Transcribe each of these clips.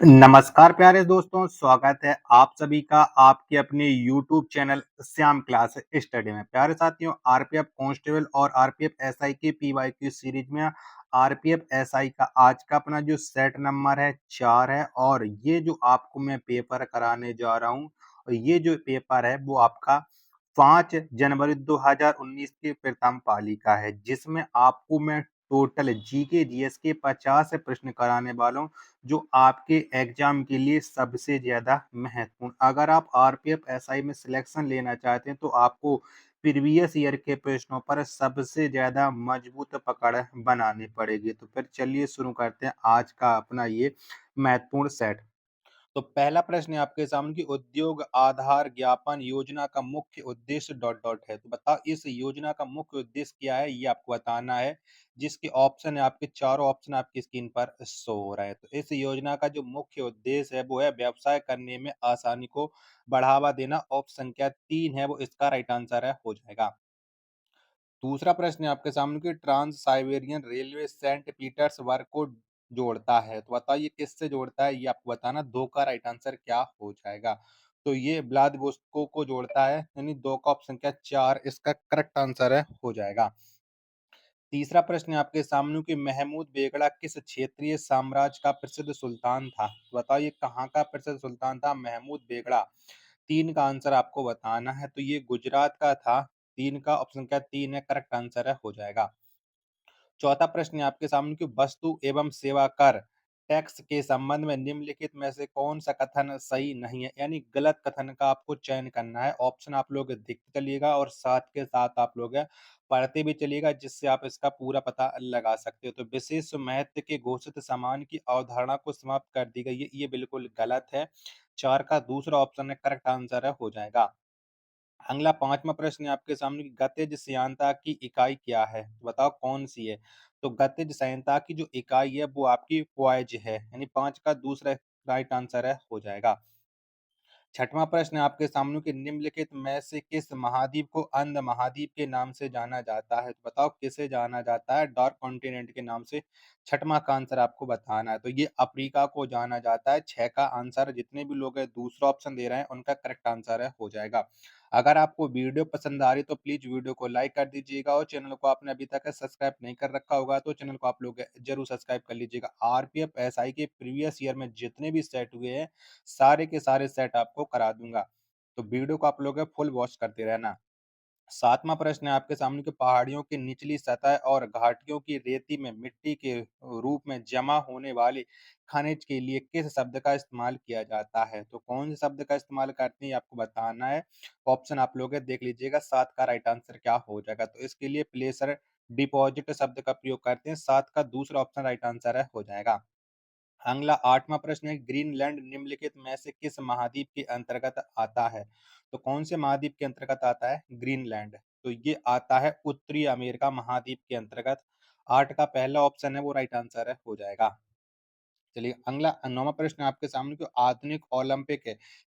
नमस्कार प्यारे दोस्तों, स्वागत है आप सभी का आपके अपने YouTube channel Shyam class study में। प्यारे साथियों, आरपीएफ कांस्टेबल और आरपीएफ एसआई की पीवाईक्यू सीरीज में आरपीएफ एसआई का आज का अपना जो सेट नंबर है 4 है और ये जो आपको मैं पेपर कराने जा रहा हूँ और ये जो पेपर है वो आपका 5 जनवरी 2019 की प्रथम पाली का है, जिसमें आपको मैं टोटल जीके जीएस के 50 प्रश्न कराने वाला हूँ, जो आपके एग्जाम के लिए सबसे ज़्यादा महत्वपूर्ण। अगर आप आरपीएफ एसआई में सिलेक्शन लेना चाहते हैं, तो आपको प्रीवियस ईयर के प्रश्नों पर सबसे ज़्यादा मजबूत पकड़ बनानी पड़ेगी। तो फिर चलिए शुरू करते हैं आज का अपना ये महत्वपूर्ण सेट। तो पहला प्रश्न है आपके सामने कि उद्योग आधार ज्ञापन योजना का मुख्य उद्देश्य डॉट डॉट है। तो बताओ इस योजना का मुख्य उद्देश्य क्या है, ये आपको बताना है। जिसके ऑप्शन है आपके चारों ऑप्शन आपकी स्क्रीन पर शो हो रहा है। तो इस योजना का जो मुख्य उद्देश्य है वो है व्यवसाय करने में आसानी को बढ़ावा देना। ऑप्शन संख्या 3 है वो इसका राइट आंसर है हो जाएगा। दूसरा प्रश्न है आपके सामने कि trans Siberian railway Saint Petersburg को जोड़ता है। तो बताइए किससे जोड़ता है, ये आपको बताना। दो का राइट आंसर क्या हो जाएगा। तो ये व्लादिवोस्तोक को जोड़ता है, यानी दो का ऑप्शन क्या 4 इसका करेक्ट आंसर है हो जाएगा। तीसरा प्रश्न है आपके सामने कि महमूद बेगड़ा किस क्षेत्रीय साम्राज्य का प्रसिद्ध सुल्तान था। तो बताइए कहाँ का प्रसिद्ध सुल्तान था महमूद बेगड़ा। 3 का आंसर आपको बताना है। तो ये गुजरात का था। 3 का ऑप्शन क्या 3 है करेक्ट आंसर है हो जाएगा। चौथा प्रश्न है आपके सामने कि वस्तु एवं सेवा कर टैक्स के संबंध में निम्नलिखित में से कौन सा कथन सही नहीं है, यानी गलत कथन का आपको चयन करना है। ऑप्शन आप लोग देखते चलिएगा और साथ के साथ आप लोग पढ़ते भी चलिएगा, जिससे आप इसका पूरा पता लगा सकते हो। तो विशेष महत्व के घोषित सामान की अवधारणा को समाप्त कर दी गई है, ये बिल्कुल गलत है। 4 का दूसरा ऑप्शन है करेक्ट आंसर है हो जाएगा। अगला पांचवा प्रश्न है आपके सामने कि गतिज श्यानता की इकाई क्या है। तो बताओ कौन सी है। तो गतिज श्यानता की जो इकाई है वो आपकी पॉइज है, यानी 5 का दूसरा राइट आंसर है हो जाएगा। छठवां प्रश्न है आपके सामने कि निम्नलिखित में से किस महाद्वीप को अंध महाद्वीप के नाम से जाना जाता है। तो बताओ किसे जाना जाता है डार्क कॉन्टिनेंट के नाम से। छठवां का आंसर आपको बताना है। तो ये अफ्रीका को जाना जाता है। 6 का आंसर जितने भी लोग हैं दूसरा ऑप्शन दे रहे हैं उनका करेक्ट आंसर है हो जाएगा। अगर आपको वीडियो पसंद आ रही तो प्लीज वीडियो को लाइक कर दीजिएगा और चैनल को आपने अभी तक सब्सक्राइब नहीं कर रखा होगा तो चैनल को आप लोग जरूर सब्सक्राइब कर लीजिएगा। आरपीएफ एसआई के प्रीवियस ईयर में जितने भी सेट हुए हैं सारे के सारे सेट आपको करा दूंगा। तो वीडियो को आप लोग फुल वॉच करते रहना। सातवां प्रश्न है आपके सामने कि पहाड़ियों की निचली सतह और घाटियों की रेती में मिट्टी के रूप में जमा होने वाले खनिज के लिए किस शब्द का इस्तेमाल किया जाता है। तो कौन से शब्द का इस्तेमाल करते हैं ये आपको बताना है। ऑप्शन आप लोग देख लीजिएगा। 7 का राइट आंसर क्या हो जाएगा। तो इसके लिए प्लेसर डिपॉजिट शब्द का प्रयोग करते हैं। 7 का दूसरा ऑप्शन राइट आंसर है हो जाएगा। अगला आठवां प्रश्न है ग्रीनलैंड निम्नलिखित में से किस महाद्वीप के अंतर्गत आता है। तो कौन से महाद्वीप के अंतर्गत आता है ग्रीनलैंड। तो ये आता है उत्तरी अमेरिका महाद्वीप के अंतर्गत। 8 का पहला ऑप्शन है वो राइट आंसर है हो जाएगा। चलिए अगला नौवां प्रश्न है आपके सामने कि आधुनिक ओलंपिक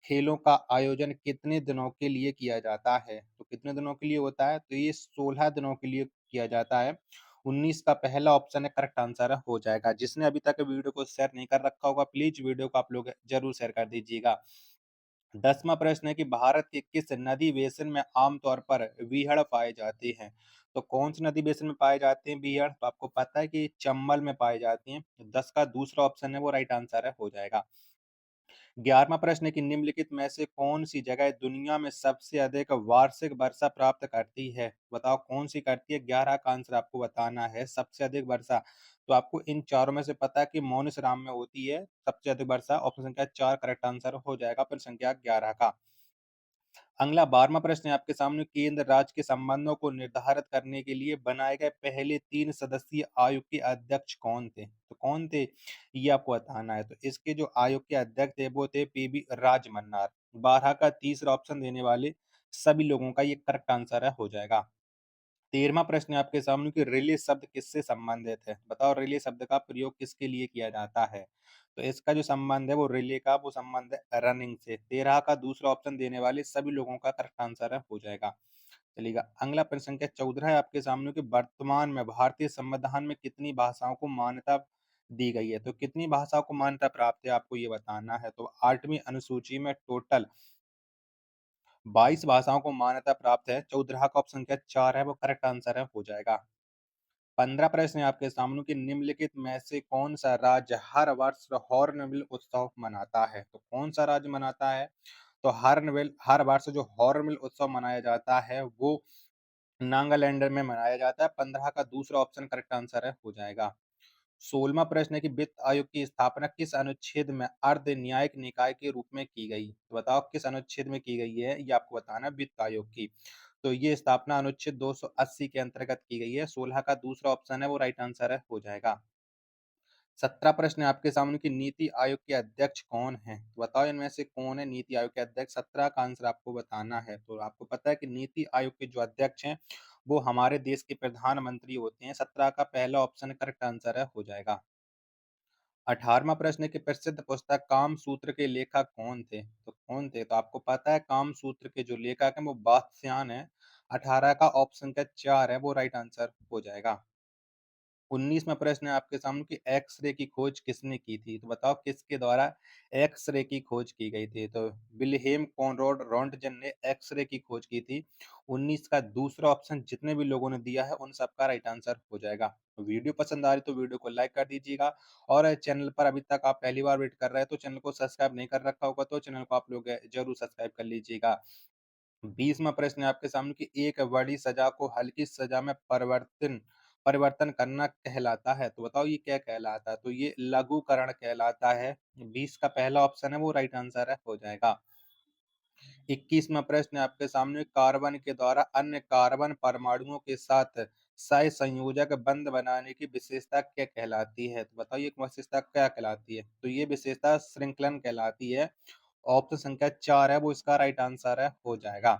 खेलों का आयोजन कितने दिनों के लिए किया जाता है। तो कितने दिनों के लिए होता है। तो ये 16 दिनों के लिए किया जाता है। 19 का पहला ऑप्शन है करेक्ट आंसर हो जाएगा। जिसने अभी तक वीडियो को शेयर नहीं कर रखा होगा प्लीज वीडियो को आप लोग जरूर शेयर कर दीजिएगा। 10वां प्रश्न है कि भारत के किस नदी बेसिन में आमतौर पर बीहड़ पाए जाते हैं। तो कौन सी नदी बेसिन में पाए जाते हैं बीहड़। तो आपको पता है कि चंबल में पाए जाती हैं। 10 का दूसरा ऑप्शन है वो राइट आंसर है हो जाएगा। 11वां प्रश्न है कि निम्नलिखित में से कौन सी जगह दुनिया में सबसे अधिक वार्षिक वर्षा प्राप्त करती है। बताओ कौन सी करती है। 11 का आंसर आपको बताना है सबसे अधिक वर्षा। तो आपको इन चारों में से पता है कि मौनसराम में होती है सबसे अधिक वर्षा। ऑप्शन संख्या 4 करेक्ट आंसर हो जाएगा फिर संख्या 11 का। अगला 12वां प्रश्न है आपके सामने केंद्र राज्य के संबंधों को निर्धारित करने के लिए बनाए गए पहले 3 सदस्यीय आयोग के अध्यक्ष कौन थे। तो कौन थे ये आपको बताना है। तो इसके जो आयोग के अध्यक्ष थे वो थे पीबी राजमन्नार। 12 का तीसरा ऑप्शन देने वाले सभी लोगों का ये करेक्ट आंसर है हो जाएगा। 13वां प्रश्न है आपके सामने कि रिले शब्द किससे संबंधित है। बताओ रिले शब्द का प्रयोग किसके लिए किया जाता है। तो इसका जो संबंध है वो रिले का वो संबंध है रनिंग से। 13 का दूसरा ऑप्शन देने वाले सभी लोगों का करेक्ट आंसर है हो जाएगा। चलिएगा अगला प्रश्न संख्या 14 है आपके सामने कि वर्तमान में भारतीय संविधान में कितनी भाषाओं को मान्यता दी गई है। तो कितनी भाषाओं को मान्यता प्राप्त है आपको ये बताना है। तो 8वीं अनुसूची में टोटल 22 भाषाओं को मान्यता प्राप्त है। 14 का ऑप्शन क्या 4 है वो करेक्ट आंसर है हो जाएगा। 15 प्रश्न है आपके सामने कि निम्नलिखित में से कौन सा राज्य हर वर्ष हॉर्नबिल उत्सव मनाता है। तो कौन सा राज्य मनाता है। तो हॉर्नबिल हर वर्ष जो हॉर्नबिल उत्सव मनाया जाता है वो नागालैंड में मनाया जाता है। 15 का दूसरा ऑप्शन करेक्ट आंसर है हो जाएगा। 16वां प्रश्न है कि वित्त आयोग की स्थापना किस अनुच्छेद में अर्ध न्यायिक निकाय के रूप में की गई। तो बताओ किस अनुच्छेद में की गई है ये आपको बताना है वित्त आयोग की। तो ये स्थापना अनुच्छेद 280 के अंतर्गत की गई है। 16 का दूसरा ऑप्शन है वो राइट आंसर है हो जाएगा। 17 प्रश्न है आपके सामने कि नीति आयोग के अध्यक्ष कौन है। तो बताओ इनमें से कौन है नीति आयोग के अध्यक्ष। 17 का आंसर आपको बताना है। तो आपको पता है कि नीति आयोग के जो अध्यक्ष हैं वो हमारे देश के प्रधानमंत्री होते हैं। 17 का पहला ऑप्शन करेक्ट आंसर है हो जाएगा। 18वां प्रश्न है कि प्रसिद्ध पुस्तक कामसूत्र के लेखक कौन थे। तो कौन थे। तो आपको पता है कामसूत्र के जो लेखक हैं वो वात्स्यायन है। 18 का ऑप्शन का 4 है वो राइट आंसर हो जाएगा। 19वां प्रश्न है आपके सामने कि एक्स-रे की खोज किसने की थी। तो बताओ किसके द्वारा एक्स-रे की खोज की गई थी। तो विल्हेम कॉनराड रोंटगन ने एक्स-रे की खोज की थी। 19 का दूसरा ऑप्शन जितने भी लोगों ने दिया है उन सबका राइट आंसर हो जाएगा। तो वीडियो पसंद आ रही तो वीडियो को लाइक कर दीजिएगा और चैनल पर अभी तक आप पहली बार विजिट कर रहे हैं तो चैनल को सब्सक्राइब नहीं कर रखा होगा तो चैनल को आप लोग जरूर सब्सक्राइब कर लीजिएगा। 20वां प्रश्न है आपके सामने कि एक बड़ी सजा को हल्की सजा में परिवर्तन परिवर्तन करना कहलाता है। तो बताओ ये क्या कहलाता है। तो ये लघुकरण कहलाता है। 20 का पहला ऑप्शन है वो राइट आंसर है हो जाएगा। 21वां प्रश्न है आपके सामने कार्बन के द्वारा अन्य कार्बन परमाणुओं के साथ सहसंयोजक बंध बनाने की विशेषता क्या कहलाती है। तो बताओ ये विशेषता क्या कहलाती है। तो ये विशेषता श्रृंखलन कहलाती है। ऑप्शन संख्या 4 है वो इसका राइट आंसर है हो जाएगा।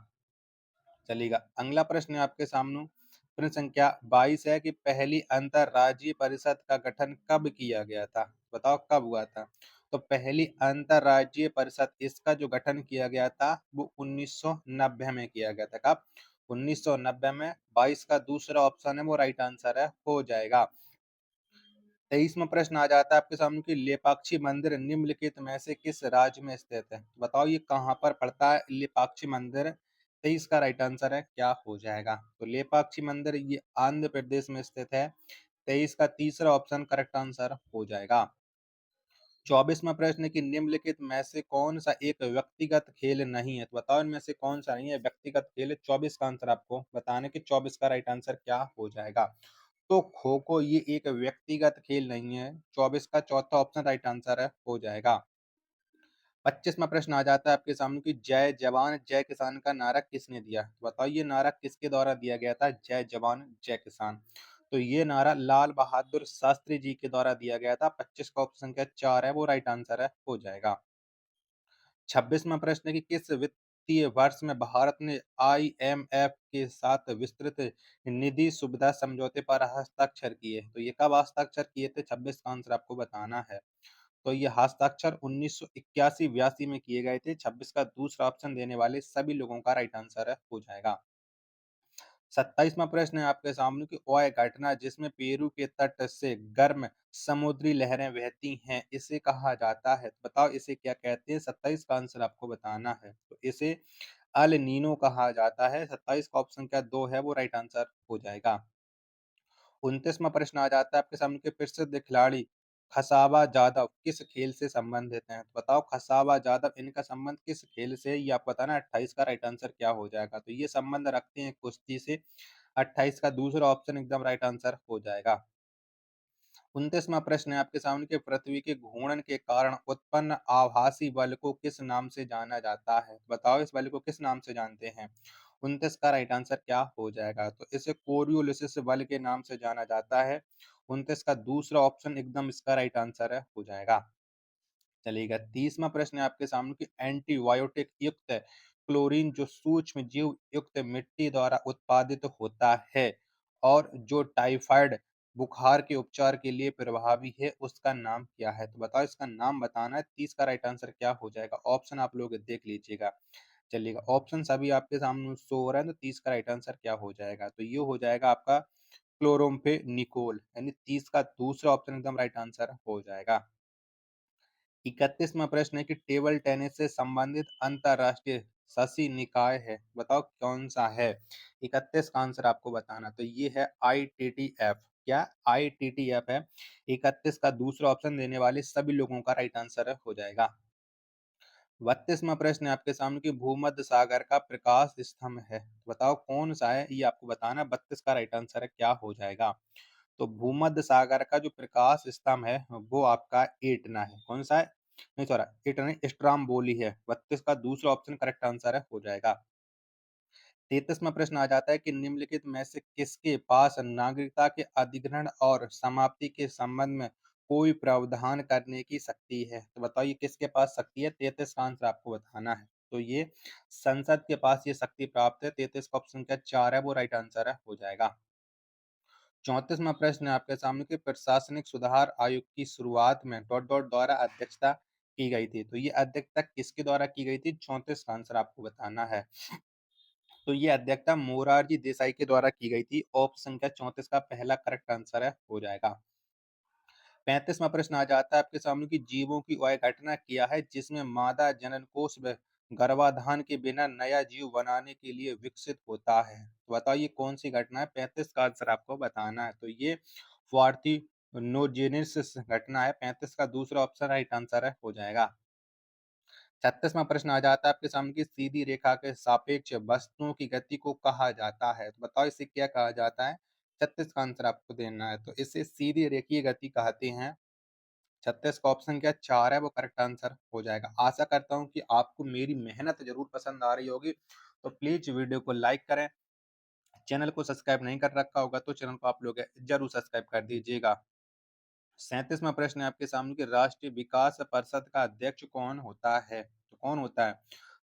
चलेगा। अगला प्रश्न है आपके सामने। प्रश्न संख्या 22 है कि पहली अंतरराज्यीय परिषद का गठन कब किया गया था। बताओ कब हुआ था। तो पहली अंतरराज्यीय परिषद इसका जो गठन किया गया था वो 1990 में किया गया था। कब 1990 में। 22 का दूसरा ऑप्शन है वो राइट आंसर है हो जाएगा। 23वां प्रश्न आ जाता है आपके सामने कि लेपाक्षी मंदिर निम्नलिखित में से किस राज्य में स्थित है। बताओ ये कहाँ पर पड़ता है लेपाक्षी मंदिर। 23 का राइट आंसर है क्या हो जाएगा। तो लेपाक्षी मंदिर ये आंध्र प्रदेश में स्थित है। 23 का तीसरा ऑप्शन करेक्ट आंसर हो जाएगा। 24वां प्रश्न है कि निम्नलिखित में से कौन सा एक व्यक्तिगत खेल नहीं है। तो बताओ इनमें से कौन सा नहीं है व्यक्तिगत खेल। 24 का आंसर आपको बताने कि 24 का राइट आंसर क्या हो जाएगा। तो खो खो ये एक व्यक्तिगत खेल नहीं है। 24 का चौथा ऑप्शन राइट आंसर है हो जाएगा। 25वां प्रश्न आ जाता है आपके सामने कि जय जवान जय किसान का नारा किसने दिया। तो बताओ ये नारा किसके द्वारा दिया गया था। जय जवान जय किसान। तो ये नारा लाल बहादुर शास्त्री जी के द्वारा दिया गया था। 25 का ऑप्शन संख्या 4 है वो राइट आंसर है हो जाएगा। 26वां प्रश्न है कि किस वित्तीय वर्ष में भारत ने आईएमएफ के साथ विस्तृत निधि सुविधा समझौते पर हस्ताक्षर किए। तो ये कब हस्ताक्षर किए थे। 26 का आंसर आपको बताना है। तो ये हस्ताक्षर 1981-82 में किए गए थे। 26 का दूसरा ऑप्शन देने वाले सभी लोगों का राइट आंसर है हो जाएगा। 27वां प्रश्न है आपके सामने कि वह घटना जिसमें पेरू के तट से गर्म समुद्री लहरें बहती हैं इसे कहा जाता है। तो बताओ इसे क्या कहते हैं। 27 का आंसर आपको बताना है। तो इसे अल नीनो कहा जाता है। 27 का ऑप्शन क्या 2 है वो राइट आंसर हो जाएगा। 29वां प्रश्न आ जाता है आपके सामने कि प्रसिद्ध खिलाड़ी खसाबा जादव किस खेल से संबंधित हैं। तो बताओ खसाबा जादव इनका संबंध किस खेल से है ये आपको बताना है। 28 का राइट आंसर क्या हो जाएगा। तो ये संबंध रखते हैं कुश्ती से। 28 का दूसरा ऑप्शन एकदम राइट आंसर हो जाएगा। 29वां प्रश्न है आपके सामने कि पृथ्वी के घूर्णन के कारण उत्पन्न आभासी बल को किस नाम से जाना जाता है। बताओ इस बल को किस नाम से जानते हैं। 29 का राइट आंसर क्या हो जाएगा। तो इसे कोरियोलिसिस बल के नाम से जाना जाता है। 29 का दूसरा ऑप्शन एकदम इसका राइट आंसर है हो जाएगा। चलेगा। 30वां प्रश्न है आपके सामने कि एंटीबायोटिक युक्त क्लोरीन जो सूक्ष्म जीव युक्त मिट्टी द्वारा उत्पादित होता है और जो टाइफाइड बुखार के उपचार के लिए प्रभावी है उसका नाम क्या है। तो बताओ इसका नाम बताना है। 30 का राइट आंसर क्या हो जाएगा। ऑप्शन आप लोग देख लीजिएगा। चलिएगा ऑप्शन सभी आपके सामने शो हो रहा है। तो 30 का राइट आंसर क्या हो जाएगा। तो ये हो जाएगा आपका क्लोरोम्फेनिकोल, यानी 30 का दूसरा ऑप्शन एकदम राइट आंसर हो जाएगा। 31वां प्रश्न है कि टेबल टेनिस से संबंधित अंतरराष्ट्रीय शशी निकाय है, बताओ कौन सा है। 31 का आंसर आपको बताना, तो ये है ITTF। क्या ITTF है। 31 का दूसरा ऑप्शन देने वाले सभी लोगों का राइट आंसर हो जाएगा। 32वां प्रश्न है आपके सामने कि भूमध्य सागर का प्रकाश स्तंभ है, बताओ कौन सा है, ये आपको बताना। 32 का राइट आंसर है, क्या हो जाएगा। तो भूमध्य सागर का जो प्रकाश स्तंभ है वो आपका एटना है। कौन सा है, नहीं सॉरी, एटना नहीं, स्ट्रामबोली है। 32 का दूसरा ऑप्शन करेक्ट आंसर है, हो जाएगा। 33वां प्रश्न आ जाता है कि निम्नलिखित में से किसके पास नागरिकता के अधिग्रहण और समाप्ति के संबंध में कोई प्रावधान करने की शक्ति है, तो बताइए किसके पास शक्ति है। 33 का आंसर आपको बताना है, तो ये संसद के पास ये शक्ति प्राप्त है। 33 का ऑप्शन क्या 4 है, वो राइट आंसर है, हो जाएगा। 34वां प्रश्न है आपके सामने कि प्रशासनिक सुधार आयोग की शुरुआत में डॉट डॉट द्वारा अध्यक्षता की गई थी, तो ये अध्यक्षता किसके द्वारा की गई थी। 34 का आंसर आपको बताना है, तो ये अध्यक्षता मोरारजी देसाई के द्वारा की गई थी। ऑप्शन का 34 का पहला करेक्ट आंसर है, हो जाएगा। 35वां प्रश्न आ जाता है आपके सामने कि जीवों की वह घटना क्या है जिसमें मादा जनन कोष व गर्भाधान के बिना नया जीव बनाने के लिए विकसित होता है, तो बताइए कौन सी घटना है। 35 का आंसर आपको बताना है, तो ये पार्थिनोजेनेसिस घटना है। 35 का दूसरा ऑप्शन राइट आंसर है, हो जाएगा। 36वां प्रश्न आ जाता है आपके सामने कि सीधी रेखा के सापेक्ष वस्तुओं की गति को कहा जाता है, तो बताओ इसे क्या कहा जाता है। 36 का आंसर आपको देना है, तो इसे सीधी रेखीय गति कहते हैं। 36 का ऑप्शन क्या 4 है, वो करेक्ट आंसर हो जाएगा। आशा करता हूँ कि आपको मेरी मेहनत जरूर पसंद आ रही होगी, तो प्लीज वीडियो को लाइक करें। चैनल को सब्सक्राइब नहीं कर रखा होगा तो चैनल को आप लोग जरूर सब्सक्राइब कर दीजिएगा। 37वां प्रश्न है आपके सामने कि राष्ट्रीय विकास परिषद का अध्यक्ष कौन होता है, तो कौन होता है।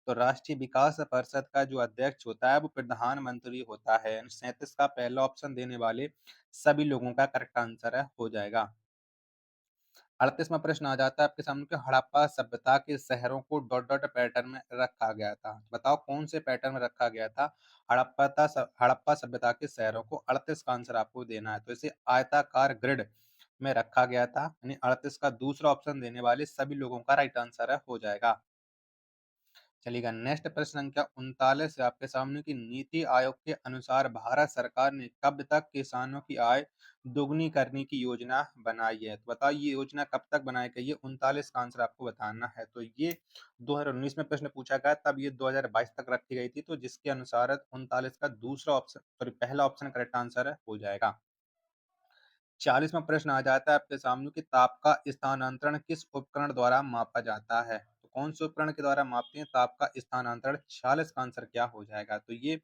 तो राष्ट्रीय विकास परिषद का जो अध्यक्ष होता है वो प्रधानमंत्री होता है। 37 का पहला ऑप्शन देने वाले सभी लोगों का करेक्ट आंसर है, हो जाएगा। 38वां प्रश्न आ जाता है आपके सामने कि हड़प्पा सभ्यता के शहरों को डॉट डॉट पैटर्न में रखा गया था, बताओ कौन से पैटर्न में रखा गया था। हड़प्पा सभ्यता के शहरों को। 38 का आंसर आपको देना है, तो इसे आयताकार ग्रिड में रखा गया था, यानी 38 का दूसरा ऑप्शन देने वाले सभी लोगों का राइट आंसर है, हो जाएगा। चलिएगा, नेक्स्ट प्रश्न संख्या 39 है आपके सामने की नीति आयोग के अनुसार भारत सरकार ने कब तक किसानों की आय दोगुनी करने की योजना बनाई है, तो बताओ ये योजना कब तक बनाई गई है। 39 का आंसर आपको बताना है, तो ये 2019 में प्रश्न पूछा गया, तब ये 2022 तक रखी गई थी, तो जिसके अनुसार 39 का दूसरा ऑप्शन सॉरी पहला ऑप्शन करेक्ट आंसर है, हो जाएगा। 40वां प्रश्न आ जाता है आपके सामने कि ताप का स्थानांतरण किस उपकरण द्वारा मापा जाता है, तो कौन से उपकरण के द्वारा मापते हैं ताप का स्थानांतरण। 46 का आंसर क्या हो जाएगा, तो ये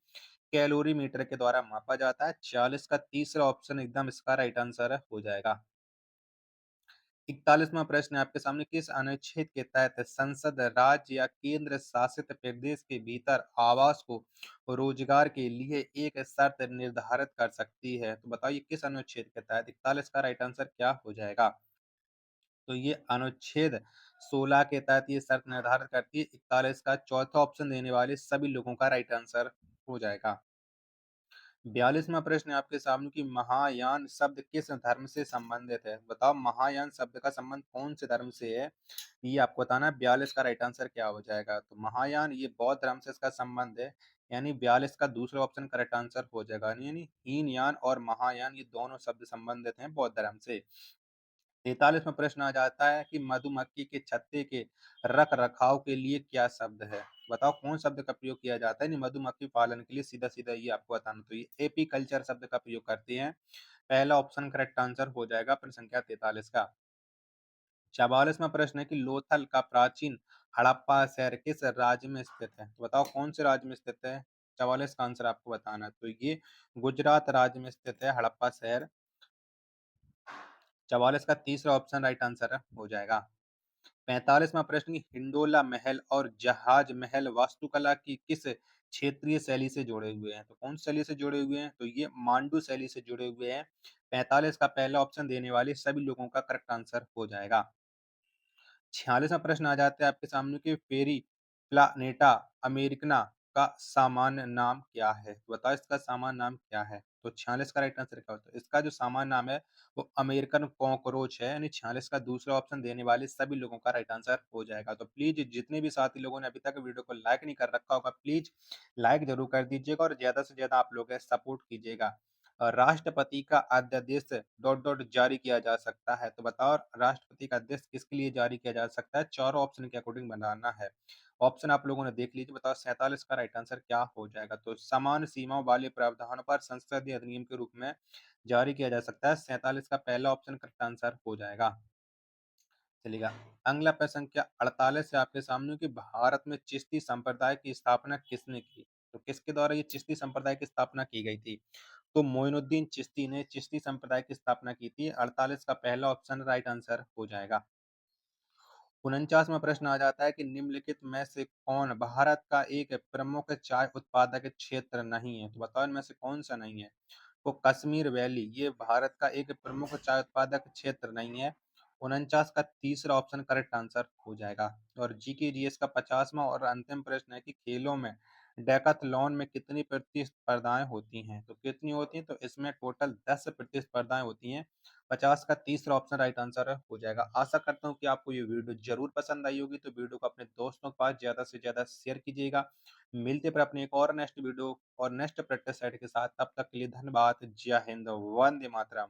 कैलोरीमीटर के द्वारा मापा जाता है। 40 का तीसरा ऑप्शन एकदम इसका राइट आंसर है, हो जाएगा। 41वां प्रश्न है आपके सामने किस अनुच्छेद के तहत संसद राज्य या केंद्र शासित प्रदेश के भीतर आवास को रोजगार के लिए एक शर्त निर्धारित कर सकती है, तो बताइए किस अनुच्छेद के तहत। 41 का राइट आंसर क्या हो जाएगा, तो ये अनुच्छेद 16 के तहत ये शर्त निर्धारित करती है। 41 का चौथा ऑप्शन देने वाले सभी लोगों का राइट आंसर हो जाएगा। 42वां प्रश्न है आपके सामने कि महायान शब्द किस धर्म से संबंधित है, बताओ महायान शब्द का संबंध कौन से धर्म से है, ये आपको बताना है। 42 का राइट आंसर क्या हो जाएगा, तो महायान ये बौद्ध धर्म से इसका संबंध है, यानी 42 का दूसरा ऑप्शन करेक्ट आंसर हो जाएगा। यानी हीनयान और महायान ये दोनों शब्द संबंधित हैं बौद्ध धर्म से। 43वां प्रश्न आ जाता है कि मधुमक्खी के छत्ते के रख रखाव के लिए क्या शब्द है, बताओ कौन शब्द का प्रयोग किया जाता है। नहीं, मधुमक्खी पालन के लिए सीधा सीधा ये आपको बताना, तो ये एपी कल्चर शब्द का प्रयोग करते हैं। पहला ऑप्शन करेक्ट आंसर हो जाएगा प्रश्न संख्या 43 का। 44वां प्रश्न है कि लोथल का प्राचीन हड़प्पा शहर किस राज्य में स्थित है, तो बताओ कौन से राज्य में स्थित है। 44 का आंसर आपको बताना है, तो ये गुजरात राज्य में स्थित है हड़प्पा शहर। 44 का तीसरा ऑप्शन राइट आंसर है, हो जाएगा। 45वां प्रश्न कि हिंडोला महल और जहाज महल वास्तुकला की किस क्षेत्रीय शैली से जुड़े हुए हैं, तो कौन सी शैली से जुड़े हुए हैं, तो ये मांडू शैली से जुड़े हुए हैं। 45 का पहला ऑप्शन देने वाले सभी लोगों का करेक्ट आंसर हो जाएगा। 46वां प्रश्न आ जाता है आपके सामने कि फेरी प्लानेटा अमेरिकना का सामान्य नाम क्या है? तो बताओ इसका सामान्य नाम क्या है? तो 46 का राइट आंसर क्या होता है? इसका जो सामान्य नाम है वो अमेरिकन कॉकरोच है, यानी 46 का दूसरा ऑप्शन देने वाले सभी लोगों का राइट आंसर हो जाएगा। तो प्लीज़ जितने भी साथी लोगों ने अभी तक वीडियो को लाइक नहीं कर रखा होगा, प्लीज़ लाइक ज़रूर कर दीजिएगा और ज़्यादा से ज़्यादा आप लोग सपोर्ट कीजिएगा। राष्ट्रपति का अध्यादेश जारी किया जा सकता है। तो बताओ राष्ट्रपति का अध्यादेश किसके लिए जारी किया जा सकता है? चारों ऑप्शन के अकॉर्डिंग बनाना है। ऑप्शन आप लोगों ने देख लीजिए, बताओ 47 का राइट आंसर क्या हो जाएगा? तो समान सीमाओं वाले प्रावधानों पर संसदीय अधिनियम के रूप में जारी किया जा सकता है। 47 का पहला ऑप्शन करेक्ट आंसर हो जाएगा। चलिएगा, अगला प्रश्न संख्या 48 है आपके सामने कि भारत में चिश्ती संप्रदाय की स्थापना किसने की? तो किसके द्वारा ये चिश्ती संप्रदाय की स्थापना की गई थी? तो मोइनुद्दीन चिश्ती ने चिश्ती संप्रदाय की स्थापना की थी। 48 का पहला ऑप्शन राइट आंसर हो जाएगा। 49वां प्रश्न आ जाता है कि निम्नलिखित में से कौन भारत का एक प्रमुख चाय उत्पादक क्षेत्र नहीं है? तो बताओ इनमें से कौन-सा नहीं है? तो कश्मीर वैली ये भारत का एक प्रमुख चाय उत्पादक क्षेत्र नहीं है। 49 का तीसरा ऑप्शन करेक्ट आंसर हो जाएगा। और जीके जीएस का 50वां और अंतिम प्रश्न है कि खेलों में डेकाथलॉन में कितनी प्रतिस्पर्धाएं होती हैं? तो कितनी होती हैं? तो इसमें टोटल 10 प्रतिस्पर्धाएं होती हैं। 50 का तीसरा ऑप्शन राइट आंसर हो जाएगा। आशा करता हूँ कि आपको ये वीडियो ज़रूर पसंद आई होगी, तो वीडियो को अपने दोस्तों के पास ज़्यादा से ज़्यादा शेयर कीजिएगा। मिलते हैं फिर अपनी एक और नेक्स्ट वीडियो और नेक्स्ट प्रैक्टिस सेट के साथ। तब तक के लिए धन्यवाद। जय हिंद, वंदे मातरम।